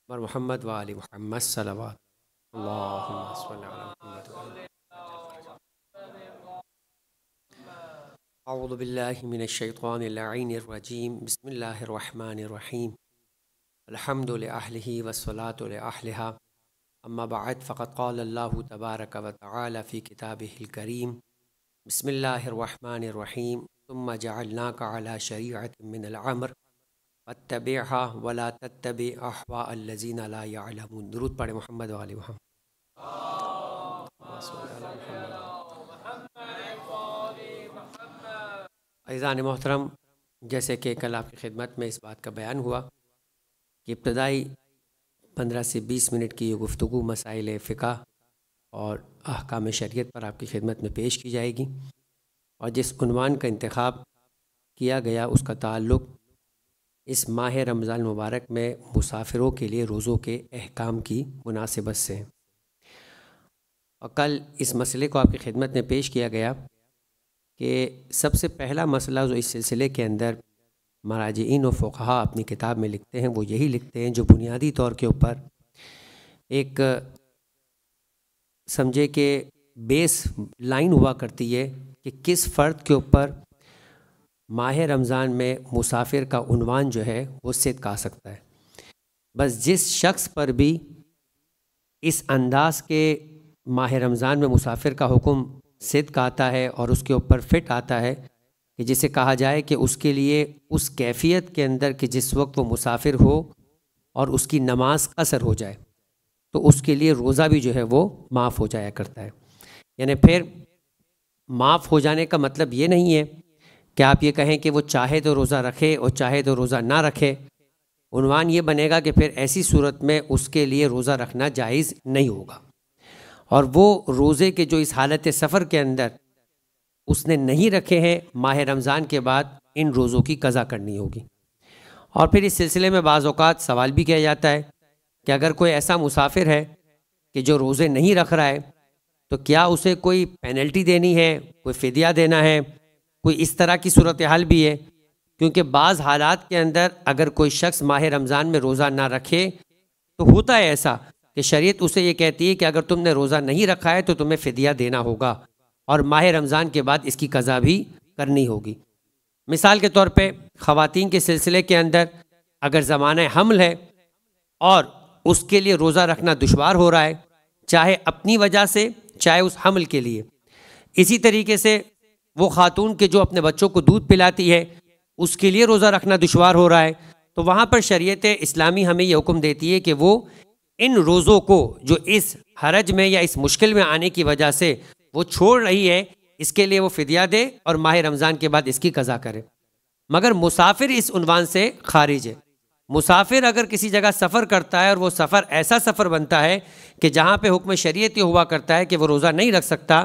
व मुहम्मद व आलि मुहम्मद सल्लल्लाहु अल्लाहुम्मा सल्लि अला मुहम्मद व आलि। अऊज़ु बिल्लाहि मिनश शैतानिर रजीम। बिस्मिल्लाहिर रहमानिर रहीम। अल्हम्दु लिअहलिही वस्सलातु लिअहलिहा। अम्मा बअद फ़क़द क़ाल अल्लाहु तबारक व तआला फ़ी किताबिहिल करीम। बिस्मिल्लाहिर रहमानिर रहीम। सुम्मा जअलनाका अला शरीअतिन मिनल अम्र फत्तबिअहा वला तत्तबि अहवाअल्लज़ीना ला यअलमून। दुरूद पढ़े मोहम्मद व आलि मोहम्मद। अज़ीज़ान मोहतरम, जैसे कि कल आपकी खिदमत में इस बात का बयान हुआ कि इब्तदाई 15 से 20 मिनट की ये गुफ्तगू मसाइल फ़िक़ह और अहकाम शरीयत पर आपकी खिदमत में पेश की जाएगी। और जिस उन्वान का इंतखाब किया गया उसका ताल्लुक़ इस माह रमज़ान मुबारक में मुसाफिरों के लिए रोज़ों के अहकाम की मुनासिबत से है। और कल इस मसले को आपकी खिदमत में पेश किया गया कि सबसे पहला मसला जो इस सिलसिले के अंदर मराजिईन और फ़ुक़हा अपनी किताब में लिखते हैं वो यही लिखते हैं, जो बुनियादी तौर के ऊपर एक समझे कि बेस लाइन हुआ करती है कि किस फ़र्द के ऊपर माह रमज़ान में मुसाफिर का उन्वान जो है वो सिद्क़ आ सकता है। बस जिस शख्स पर भी इस अंदाज़ के माह रमज़ान में मुसाफिर का हुक्म सिद्क़ आता है और उसके ऊपर फिट आता है कि जिसे कहा जाए कि उसके लिए उस कैफियत के अंदर कि जिस वक्त वो मुसाफिर हो और उसकी नमाज कसर हो जाए तो उसके लिए रोज़ा भी जो है वो माफ़ हो जाया करता है। यानी फिर माफ़ हो जाने का मतलब ये नहीं है कि आप ये कहें कि वो चाहे तो रोज़ा रखे और चाहे तो रोज़ा ना रखे। उन्वान ये बनेगा कि फिर ऐसी सूरत में उसके लिए रोज़ा रखना जायज़ नहीं होगा और वो रोज़े के जो इस हालत सफ़र के अंदर उसने नहीं रखे हैं, माह रमज़ान के बाद इन रोज़ों की क़ज़ा करनी होगी। और फिर इस सिलसिले में बाज़ औक़ात सवाल भी किया जाता है कि अगर कोई ऐसा मुसाफिर है कि जो रोज़े नहीं रख रहा है तो क्या उसे कोई पेनल्टी देनी है, कोई फ़िदिया देना है, कोई इस तरह की सूरत हाल भी है। क्योंकि बाज़ हालात के अंदर अगर कोई शख्स माह रमज़ान में रोज़ा ना रखे तो होता है ऐसा कि शरीयत उसे ये कहती है कि अगर तुमने रोज़ा नहीं रखा है तो तुम्हें फ़िदिया देना होगा और माह रमज़ान के बाद इसकी क़ज़ा भी करनी होगी। मिसाल के तौर पे ख़वातीन के सिलसिले के अंदर अगर ज़माना हमल है और उसके लिए रोज़ा रखना दुश्वार हो रहा है, चाहे अपनी वजह से चाहे उस हमल के लिए। इसी तरीके से वो ख़ातून के जो अपने बच्चों को दूध पिलाती है उसके लिए रोज़ा रखना दुश्वार हो रहा है, तो वहाँ पर शरीयत इस्लामी हमें यह हुक्म देती है कि वो इन रोज़ों को जो इस हरज में या इस मुश्किल में आने की वजह से वो छोड़ रही है इसके लिए वो फ़िदिया दे और माह रमज़ान के बाद इसकी क़ज़ा करे। मगर मुसाफिर इस उन्वान से खारिज है। मुसाफिर अगर किसी जगह सफ़र करता है और वो सफ़र ऐसा सफ़र बनता है कि जहाँ पे हुक्म शरीयत हुआ करता है कि वो रोज़ा नहीं रख सकता,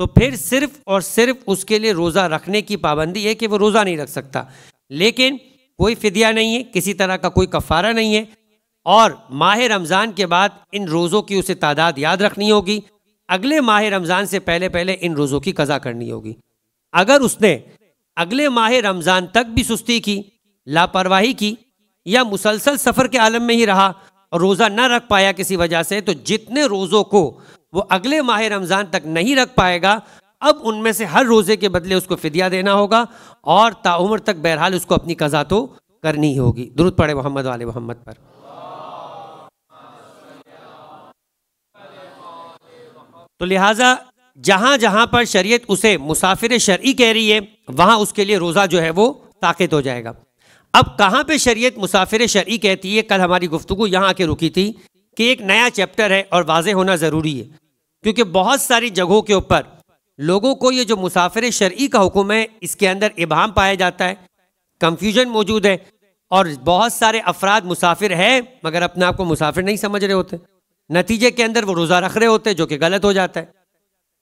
तो फिर सिर्फ़ और सिर्फ उसके लिए रोज़ा रखने की पाबंदी है कि वो रोज़ा नहीं रख सकता, लेकिन कोई फ़िदिया नहीं है, किसी तरह का कोई कफ़ारा नहीं है। और माह रमज़ान के बाद इन रोज़ों की उसे तादाद याद रखनी होगी, अगले माह रमज़ान से पहले पहले इन रोज़ों की क़ज़ा करनी होगी। अगर उसने अगले माह रमज़ान तक भी सुस्ती की, लापरवाही की या मुसलसल सफ़र के आलम में ही रहा और रोज़ा न रख पाया किसी वजह से, तो जितने रोज़ों को वो अगले माह रमज़ान तक नहीं रख पाएगा अब उनमें से हर रोज़े के बदले उसको फ़िदिया देना होगा और ताउम्र तक बहरहाल उसको अपनी क़ज़ा तो करनी ही होगी। दुरूद पढ़े मोहम्मद वाले मोहम्मद पर। तो लिहाजा जहाँ जहाँ पर शरीयत उसे मुसाफिर शरई कह रही है वहाँ उसके लिए रोज़ा जो है वो ताक़िद हो जाएगा। अब कहाँ पे शरीयत मुसाफिर शरई कहती है, कल हमारी गुफ्तगू यहाँ आके रुकी थी कि एक नया चैप्टर है और वाज़ेह होना ज़रूरी है, क्योंकि बहुत सारी जगहों के ऊपर लोगों को ये जो मुसाफिर शरई का हुक्म है इसके अंदर इबाहम पाया जाता है, कंफ्यूजन मौजूद है और बहुत सारे अफराद मुसाफिर है मगर अपने आप को मुसाफिर नहीं समझ रहे होते, नतीजे के अंदर वो रोज़ा रख रहे होते जो कि गलत हो जाता है।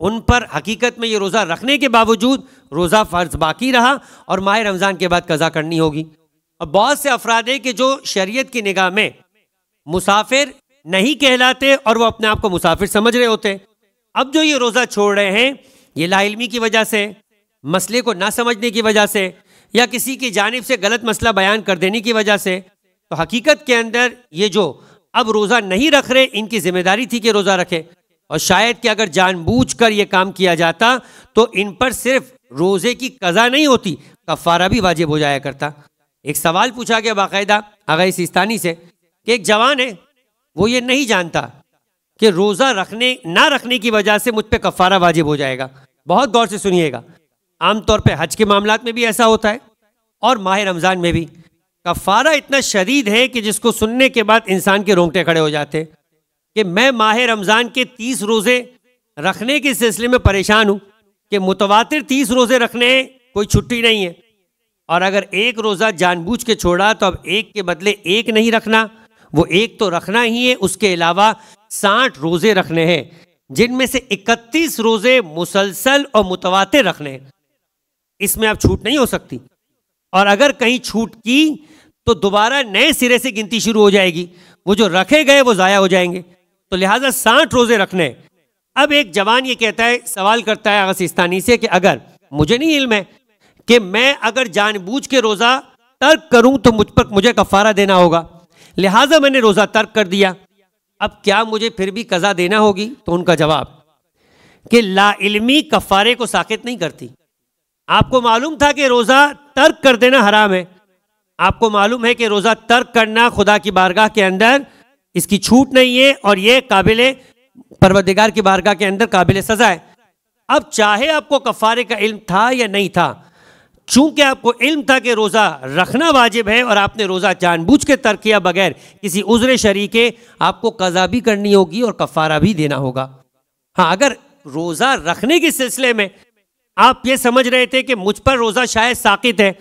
उन पर हकीकत में ये रोज़ा रखने के बावजूद रोज़ा फ़र्ज बाकी रहा और माह रमज़ान के बाद क़ज़ा करनी होगी। और बहुत से अफराद है कि जो शरीयत की निगाह में मुसाफिर नहीं कहलाते और वो अपने आप को मुसाफिर समझ रहे होते। अब जो ये रोज़ा छोड़ रहे हैं ये लाइल्मी की वजह से, मसले को ना समझने की वजह से या किसी की जानिब से गलत मसला बयान कर देने की वजह से, तो हकीकत के अंदर ये जो अब रोज़ा नहीं रख रहे, इनकी जिम्मेदारी थी कि रोज़ा रखे, और शायद कि अगर जानबूझकर ये काम किया जाता तो इन पर सिर्फ रोज़े की कज़ा नहीं होती, कफ़ारा भी वाजिब हो जाया करता। एक सवाल पूछा गया बाकायदा आगा सिस्तानी से कि एक जवान है, वो ये नहीं जानता कि रोज़ा रखने ना रखने की वजह से मुझ पे कफ़ारा वाजिब हो जाएगा। बहुत गौर से सुनिएगा, आमतौर पे हज के मामलात में भी ऐसा होता है और माह रमज़ान में भी कफ़ारा इतना शदीद है कि जिसको सुनने के बाद इंसान के रोंगटे खड़े हो जाते हैं कि मैं माह रमज़ान के 30 रोज़े रखने के सिलसिले में परेशान हूँ कि मुतवातिर 30 रोज़े रखने हैं, कोई छुट्टी नहीं है, और अगर एक रोज़ा जानबूझ के छोड़ा तो अब एक के बदले एक नहीं रखना, वो एक तो रखना ही है, उसके अलावा 60 रोज़े रखने हैं जिनमें से 31 रोज़े मुसलसल और मुतवातिर रखने हैं। इसमें अब छूट नहीं हो सकती, और अगर कहीं छूट की तो दोबारा नए सिरे से गिनती शुरू हो जाएगी, वो जो रखे गए वो ज़ाया हो जाएंगे। तो लिहाजा 60 रोज़े रखने। अब एक जवान ये कहता है, सवाल करता है आगा सिस्तानी से कि अगर मुझे नहीं इल्म है कि मैं अगर जानबूझ के रोज़ा तर्क करूं तो मुझ पर मुझे कफ़ारा देना होगा, लिहाजा मैंने रोज़ा तर्क कर दिया, अब क्या मुझे फिर भी कज़ा देना होगी? तो उनका जवाब कि ला इल्मी कफ़ारे को साकित नहीं करती। आपको मालूम था कि रोज़ा तर्क कर देना हराम है, आपको मालूम है कि रोज़ा तर्क करना खुदा की बारगाह के अंदर इसकी छूट नहीं है और ये काबिल परवरदिगार की बारगाह के अंदर काबिल सज़ा है। अब चाहे आपको कफ़ारे का इल्म था या नहीं था, चूंकि आपको इल्म था कि रोज़ा रखना वाजिब है और आपने रोज़ा जानबूझ के तर्क किया बगैर किसी उज़्र शरई के, आपको कज़ा भी करनी होगी और कफ़ारा भी देना होगा। हाँ, अगर रोज़ा रखने के सिलसिले में आप ये समझ रहे थे कि मुझ पर रोज़ा शायद साकित है,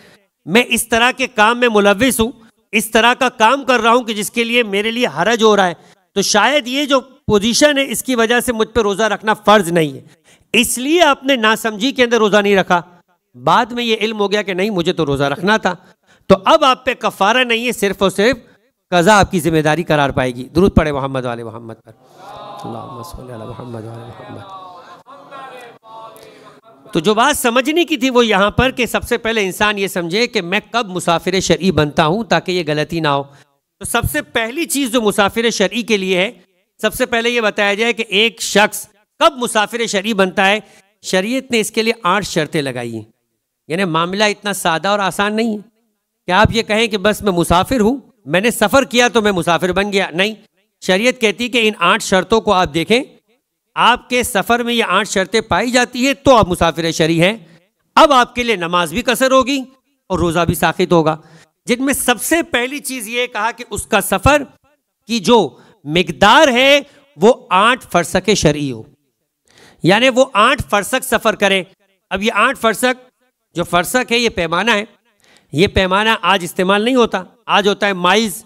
मैं इस तरह के काम में मुलव्विस हूँ, इस तरह का काम कर रहा हूँ कि जिसके लिए मेरे लिए हरज हो रहा है, तो शायद ये जो पोजीशन है इसकी वजह से मुझ पर रोज़ा रखना फ़र्ज नहीं है, इसलिए आपने नासमझी के अंदर रोज़ा नहीं रखा। बाद में ये इल्म हो गया कि नहीं, मुझे तो रोज़ा रखना था, तो अब आप पे कफ़ारा नहीं है, सिर्फ और सिर्फ कज़ा आपकी जिम्मेदारी करार पाएगी। दुरूद पढ़े मोहम्मद वाले मोहम्मद पर। अल्लाहुम्मा सल्ली अला मोहम्मद वाले मोहम्मद। तो जो बात समझने की थी वो यहाँ पर कि सबसे पहले इंसान ये समझे कि मैं कब मुसाफिर शरई बनता हूँ ताकि ये गलती ना हो। तो सबसे पहली चीज़ जो मुसाफिर शरई के लिए है, सबसे पहले ये बताया जाए कि एक शख्स कब मुसाफिर शरई बनता है। शरीयत ने इसके लिए 8 शर्तें लगाई हैं, यानी मामला इतना सादा और आसान नहीं है कि आप ये कहें कि बस मैं मुसाफिर हूँ, मैंने सफ़र किया तो मैं मुसाफिर बन गया। नहीं, शरीयत कहती है कि इन 8 शर्तों को आप देखें, आपके सफ़र में ये 8 शर्तें पाई जाती है तो आप मुसाफिर शरई हैं। अब आपके लिए नमाज भी कसर होगी और रोज़ा भी साकित होगा, जिनमें सबसे पहली चीज़ ये कहा कि उसका सफ़र की जो मिकदार है वो 8 फरसक शरई हो, यानी वो 8 फरसक सफ़र करे। अब ये 8 फरसक, जो फरसक है ये पैमाना है, ये पैमाना आज इस्तेमाल नहीं होता, आज होता है माइल्स,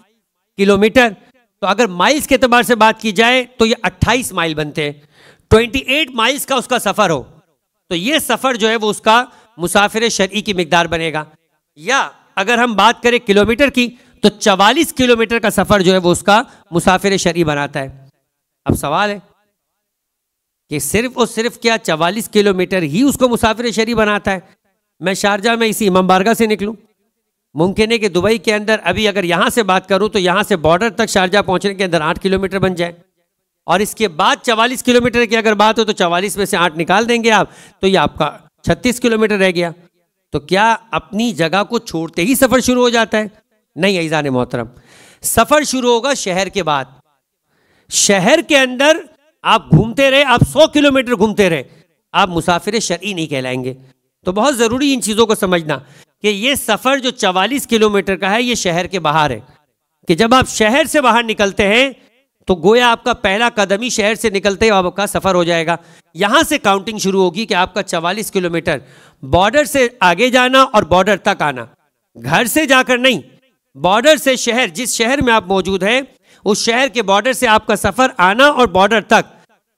किलोमीटर। तो अगर माइल्स के एतबार से बात की जाए तो ये 28 माइल बनते हैं। 28 माइल्स का उसका सफ़र हो तो ये सफ़र जो है वो उसका मुसाफिर शरई की मिकदार बनेगा। या अगर हम बात करें किलोमीटर की तो 44 किलोमीटर का सफ़र जो है वो उसका मुसाफिर शरई बनाता है। अब सवाल है कि सिर्फ और सिर्फ क्या 44 किलोमीटर ही उसको मुसाफिर शरई बनाता है? मैं शारजा में इसी इमाम बारगाह से निकलूं, मुमकिन है कि दुबई के अंदर अभी अगर यहाँ से बात करूँ तो यहाँ से बॉर्डर तक शारजा पहुँचने के अंदर 8 किलोमीटर बन जाए, और इसके बाद 44 किलोमीटर की अगर बात हो तो 44 में से 8 निकाल देंगे आप, तो ये आपका 36 किलोमीटर रह गया। तो क्या अपनी जगह को छोड़ते ही सफ़र शुरू हो जाता है? नहीं अज़ीज़ान मोहतरम, सफ़र शुरू होगा शहर के बाद। शहर के अंदर आप घूमते रहे, आप 100 किलोमीटर घूमते रहे, आप मुसाफिर शरई नहीं कहलाएंगे। तो बहुत ज़रूरी इन चीज़ों को समझना कि ये सफ़र जो 44 किलोमीटर का है ये शहर के बाहर है, कि जब आप शहर से बाहर निकलते हैं तो गोया आपका पहला कदम ही शहर से निकलते ही आपका सफ़र हो जाएगा। यहाँ से काउंटिंग शुरू होगी कि आपका 44 किलोमीटर बॉर्डर से आगे जाना और बॉर्डर तक आना, घर से जाकर नहीं, बॉर्डर से शहर, जिस शहर में आप मौजूद हैं उस शहर के बॉर्डर से आपका सफ़र आना और बॉर्डर तक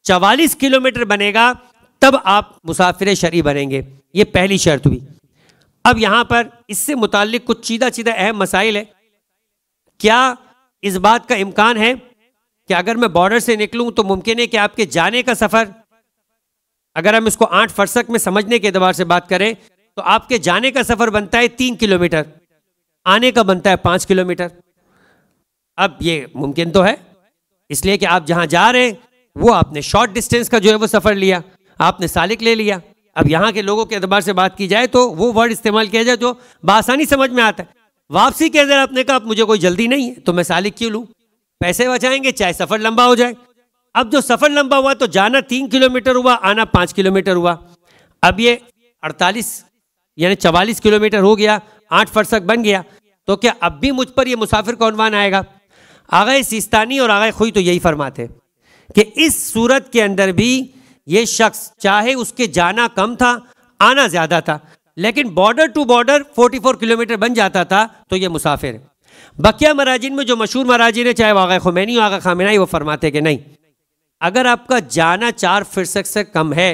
44 किलोमीटर बनेगा, तब आप मुसाफिर शरई बनेंगे। ये पहली शर्त हुई। अब यहाँ पर इससे मुताल्लिक कुछ सीधा सीधा अहम मसाइल है। क्या इस बात का इम्कान है कि अगर मैं बॉर्डर से निकलूं तो मुमकिन है कि आपके जाने का सफ़र, अगर हम इसको 8 फरसक में समझने के एतबार से बात करें तो आपके जाने का सफ़र बनता है 3 किलोमीटर, आने का बनता है 5 किलोमीटर। अब ये मुमकिन तो है इसलिए कि आप जहां जा रहे हैं वो आपने शॉर्ट डिस्टेंस का जो है वो सफर लिया, आपने सालिक ले लिया। अब यहाँ के लोगों के एतबार से बात की जाए तो वो वर्ड इस्तेमाल किया जाए जो बआसानी समझ में आता है। वापसी के अंदर आपने कहा मुझे कोई जल्दी नहीं है तो मैं सालिक क्यों लूँ, पैसे बचाएंगे चाहे सफर लंबा हो जाए। अब जो सफर लंबा हुआ तो जाना 3 किलोमीटर हुआ, आना 5 किलोमीटर हुआ। अब ये 48 यानी 44 किलोमीटर हो गया, 8 फरसक बन गया। तो क्या अब भी मुझ पर ये मुसाफिर का उन्वान आएगा? आगे सिस्तानी और आगे खुई तो यही फरमाते कि इस सूरत के अंदर भी ये शख्स चाहे उसके जाना कम था आना ज्यादा था, लेकिन बॉर्डर टू बॉर्डर 44 किलोमीटर बन जाता था तो ये मुसाफिर है। बकिया मराजिन में जो मशहूर मराजिन है, चाहे आगा खुमैनी आगा खामेनाई, वो फरमाते कि नहीं, अगर आपका जाना 4 फरसक से कम है,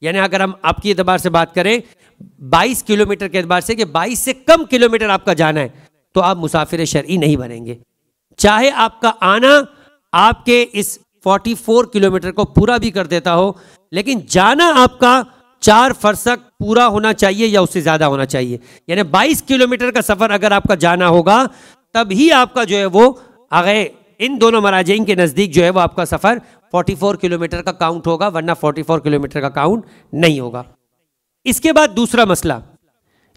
यानी अगर हम आपकी एतबार से बात करें 22 किलोमीटर के एतबार से कि 22 से कम किलोमीटर आपका जाना है, तो आप मुसाफिर शरई नहीं बनेंगे। चाहे आपका आना आपके इस 44 किलोमीटर को पूरा भी कर देता हो, लेकिन जाना आपका 4 फरसक पूरा होना चाहिए या उससे ज्यादा होना चाहिए। यानी 22 किलोमीटर का सफर अगर आपका जाना होगा तभी आपका जो है वो आगे इन दोनों मराजीन के नजदीक जो है वो आपका सफर 44 किलोमीटर का काउंट होगा, वरना 44 किलोमीटर का काउंट नहीं होगा। इसके बाद दूसरा मसला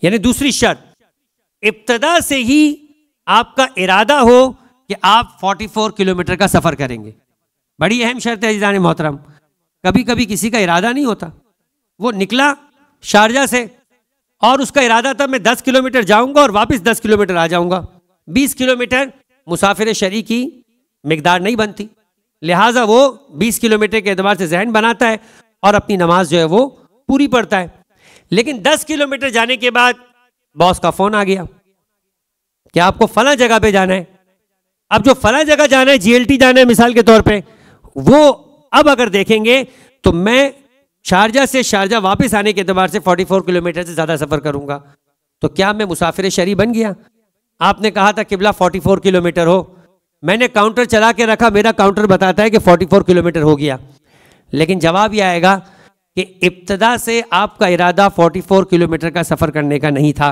यानी दूसरी शर्त, इब्तदा से ही आपका इरादा हो कि आप 44 किलोमीटर का सफर करेंगे। बड़ी अहम शर्त है अज़ीज़ान मोहतरम। कभी कभी किसी का इरादा नहीं होता, वो निकला शारजा से और उसका इरादा था मैं 10 किलोमीटर जाऊंगा और वापस 10 किलोमीटर आ जाऊंगा। 20 किलोमीटर मुसाफिर शरई की मिकदार नहीं बनती, लिहाजा वो 20 किलोमीटर के एतबार से जहन बनाता है और अपनी नमाज जो है वो पूरी पढ़ता है। लेकिन 10 किलोमीटर जाने के बाद बॉस का फोन आ गया कि आपको फला जगह पे जाना है। अब जो फला जगह जाना है, GLT जाना है मिसाल के तौर पे, वो अब अगर देखेंगे तो मैं शारजा से शारजा वापस आने के एतबार से 44 किलोमीटर से ज्यादा सफर करूंगा, तो क्या मैं मुसाफिर शरई बन गया? आपने कहा था किबला 44 किलोमीटर हो, मैंने काउंटर चला के रखा, मेरा काउंटर बताता है कि 44 किलोमीटर हो गया। लेकिन जवाब यह आएगा कि इब्तदा से आपका इरादा 44 किलोमीटर का सफर करने का नहीं था,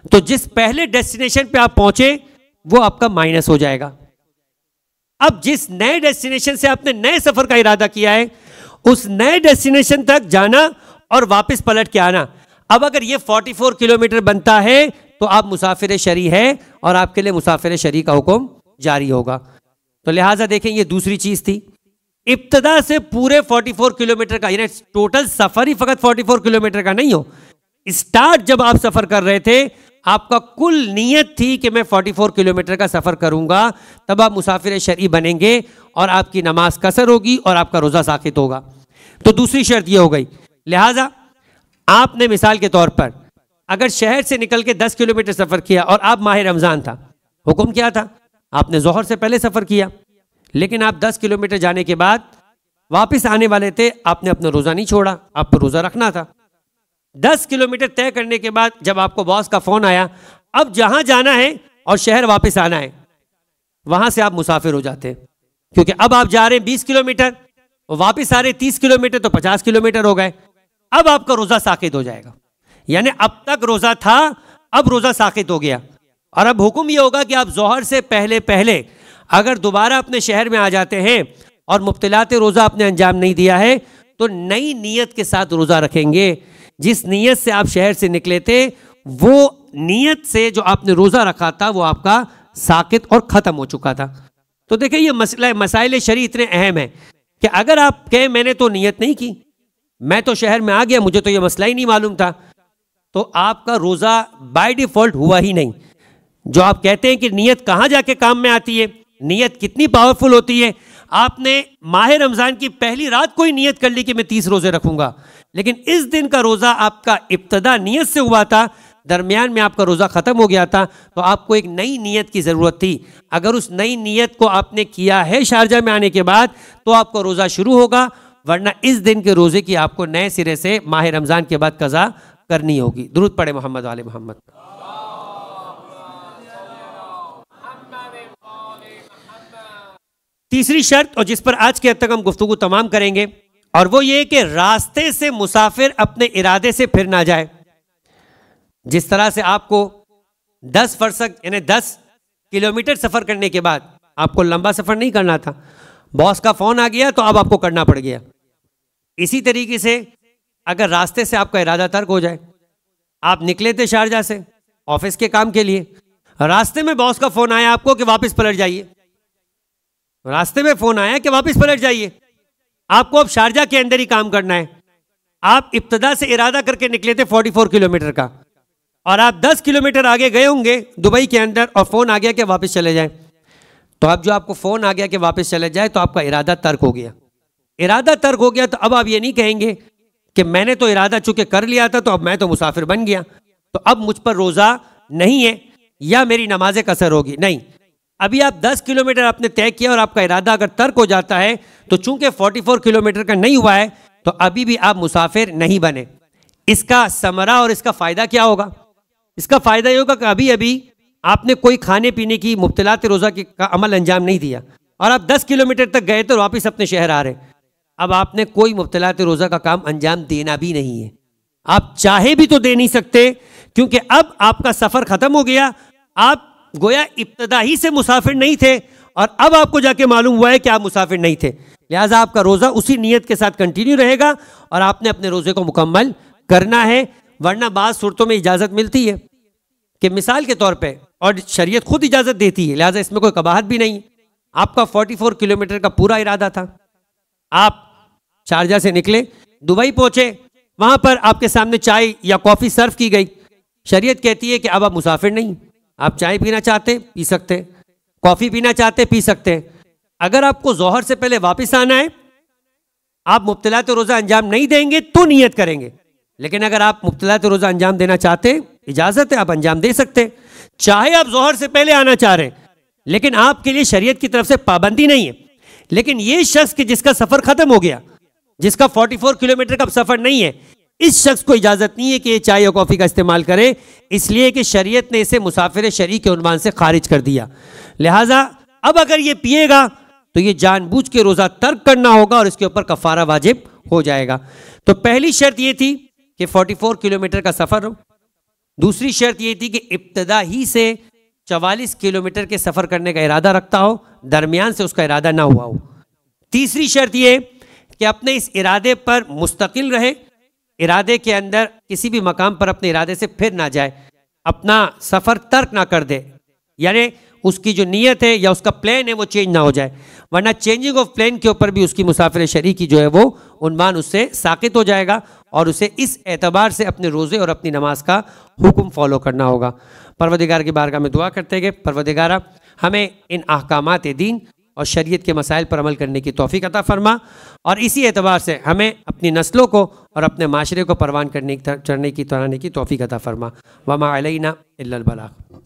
तो जिस पहले डेस्टिनेशन पे आप पहुंचे वो आपका माइनस हो जाएगा। अब जिस नए डेस्टिनेशन से आपने नए सफर का इरादा किया है, उस नए डेस्टिनेशन तक जाना और वापस पलट के आना, अब अगर ये 44 किलोमीटर बनता है तो आप मुसाफिर शरई है और आपके लिए मुसाफिर शरई का हुक्म जारी होगा। तो लिहाजा देखें ये दूसरी चीज थी, इब्तदा से पूरे 44 किलोमीटर का, यानी टोटल सफर ही फकत 44 किलोमीटर का नहीं हो, स्टार्ट जब आप सफर कर रहे थे आपका कुल नीयत थी कि मैं 44 किलोमीटर का सफर करूंगा, तब आप मुसाफिर शरई बनेंगे और आपकी नमाज कसर होगी और आपका रोजा साकित होगा। तो दूसरी शर्त यह हो गई। लिहाजा आपने मिसाल के तौर पर अगर शहर से निकल के 10 किलोमीटर सफर किया और आप माह रमजान था, हुक्म क्या था? आपने जोहर से पहले सफर किया, लेकिन आप 10 किलोमीटर जाने के बाद वापस आने वाले थे, आपने अपना रोजा नहीं छोड़ा, आपको रोजा रखना था। 10 किलोमीटर तय करने के बाद जब आपको बॉस का फोन आया, अब जहां जाना है और शहर वापस आना है, वहां से आप मुसाफिर हो जाते हैं, क्योंकि अब आप जा रहे हैं 20 किलोमीटर और वापस आ रहे 30 किलोमीटर, तो 50 किलोमीटर हो गए। अब आपका रोजा साकित हो जाएगा, यानी अब तक रोजा था, अब रोजा साकित हो गया। और अब हुक्म यह होगा कि आप जोहर से पहले पहले अगर दोबारा अपने शहर में आ जाते हैं और मुब्तिलात रोजा आपने अंजाम नहीं दिया है, तो नई नीयत के साथ रोजा रखेंगे। जिस नीयत से आप शहर से निकले थे, वो नीयत से जो आपने रोजा रखा था वो आपका साकित और खत्म हो चुका था। तो देखिए ये मसाइल शरई इतने अहम है कि अगर आप कहें मैंने तो नीयत नहीं की, मैं तो शहर में आ गया, मुझे तो ये मसला ही नहीं मालूम था, तो आपका रोजा बाय डिफॉल्ट हुआ ही नहीं। जो आप कहते हैं कि नीयत कहां जाके काम में आती है, नीयत कितनी पावरफुल होती है। आपने माह रमजान की पहली रात को ही नीयत कर ली कि मैं 30 रोजे रखूंगा, लेकिन इस दिन का रोजा आपका इब्तदा नीयत से हुआ था, दरमियान में आपका रोजा खत्म हो गया था, तो आपको एक नई नीयत की जरूरत थी। अगर उस नई नीयत को आपने किया है शारजा में आने के बाद, तो आपका रोजा शुरू होगा, वरना इस दिन के रोजे की आपको नए सिरे से माह रमजान के बाद कज़ा करनी होगी। दुरूद पढ़े मोहम्मद वाले मोहम्मद। तीसरी शर्त, और जिस पर आज के हद तक हम गुफ्तगू तमाम करेंगे, और वो ये कि रास्ते से मुसाफिर अपने इरादे से फिर ना जाए। जिस तरह से आपको 10 फरसक यानी 10 किलोमीटर सफर करने के बाद आपको लंबा सफर नहीं करना था, बॉस का फ़ोन आ गया तो अब आपको करना पड़ गया। इसी तरीके से अगर रास्ते से आपका इरादा तर्क हो जाए, आप निकले थे शारजा से ऑफिस के काम के लिए, रास्ते में बॉस का फ़ोन आया आपको कि वापस पलट जाइए, रास्ते में फ़ोन आया कि वापस पलट जाइए, आपको अब शारजा के अंदर ही काम करना है। आप इब्तदा से इरादा करके निकले थे 44 किलोमीटर का, और आप 10 किलोमीटर आगे गए होंगे दुबई के अंदर और फ़ोन आ गया कि वापस चले जाएं। तो अब जो आपको फ़ोन आ गया कि वापस चले जाए, तो आपका इरादा तर्क हो गया। इरादा तर्क हो गया तो अब आप ये नहीं कहेंगे कि मैंने तो इरादा चूंकि कर लिया था तो अब मैं तो मुसाफिर बन गया, तो अब मुझ पर रोज़ा नहीं है या मेरी नमाज़ें कसर होगी। नहीं, अभी आप 10 किलोमीटर आपने तय किया और आपका इरादा अगर तर्क हो जाता है तो चूंकि 44 किलोमीटर का नहीं हुआ है तो अभी भी आप मुसाफिर नहीं बने। इसका समरा और इसका फ़ायदा क्या होगा? इसका फ़ायदा ये होगा कि अभी अभी आपने कोई खाने पीने की मुब्तलात रोज़ा का अमल अंजाम नहीं दिया और आप 10 किलोमीटर तक गए तो वापस अपने शहर आ रहे, अब आपने कोई मुब्तलात रोज़ा का काम अंजाम देना भी नहीं है। आप चाहे भी तो दे नहीं सकते, क्योंकि अब आपका सफ़र ख़त्म हो गया। आप गोया इब्तदा ही से मुसाफिर नहीं थे और अब आपको जाके मालूम हुआ है कि आप मुसाफिर नहीं थे, लिहाजा आपका रोज़ा उसी नीयत के साथ कंटिन्यू रहेगा और आपने अपने रोज़े को मुकम्मल करना है। वरना बाज़ सूरतों में इजाज़त मिलती है कि मिसाल के तौर पे, और शरीयत खुद इजाज़त देती है, लिहाजा इसमें कोई कबाहत भी नहीं। आपका 44 किलोमीटर का पूरा इरादा था, आप शारजा से निकले, दुबई पहुंचे, वहां पर आपके सामने चाय या कॉफ़ी सर्व की गई। शरीयत कहती है कि अब आप मुसाफिर नहीं, आप चाय पीना चाहते पी सकते, कॉफ़ी पीना चाहते पी सकते। अगर आपको जोहर से पहले वापस आना है, आप मुब्तलात रोज़ा अंजाम नहीं देंगे तो नियत करेंगे, लेकिन अगर आप मुब्तलात रोज़ा अंजाम देना चाहते, इजाज़त है, आप अंजाम दे सकते। चाहे आप जोहर से पहले आना चाह रहे हैं, लेकिन आपके लिए शरीयत की तरफ से पाबंदी नहीं है। लेकिन ये शख्स कि जिसका सफ़र ख़त्म हो गया, जिसका 44 किलोमीटर का सफ़र नहीं है, इस शख्स को इजाज़त नहीं है कि ये चाय और कॉफ़ी का इस्तेमाल करे, इसलिए कि शरीयत ने इसे मुसाफिर शरीक के उन्वान से खारिज कर दिया। लिहाजा अब अगर ये पिएगा तो ये जानबूझ के रोज़ा तर्क करना होगा और इसके ऊपर कफ़ारा वाजिब हो जाएगा। तो पहली शर्त ये थी कि 44 किलोमीटर का सफ़र हो। दूसरी शर्त ये थी कि इब्तदा ही से 44 किलोमीटर के सफ़र करने का इरादा रखता हो, दरमियान से उसका इरादा ना हुआ हो। तीसरी शर्त ये कि अपने इस इरादे पर मुस्तकिल रहे, इरादे के अंदर किसी भी मकाम पर अपने इरादे से फिर ना जाए, अपना सफ़र तर्क ना कर दे, यानी उसकी जो नीयत है या उसका प्लान है वो चेंज ना हो जाए, वरना चेंजिंग ऑफ प्लान के ऊपर भी उसकी मुसाफिर शरीक की जो है वो उन्वान उससे साकित हो जाएगा और उसे इस एतबार से अपने रोज़े और अपनी नमाज का हुक्म फॉलो करना होगा। परवरदिगार की बारगाह में दुआ करते हैं कि परवरदिगारा हमें इन अहकामात दीन और शरीयत के मसाइल पर अमल करने की तौफीक अता फरमा, और इसी एतबार से हमें अपनी नस्लों को और अपने माशरे को परवान करने चढ़ने की तौफीक अता फरमा। वमा अलैना इल्लल बलाग।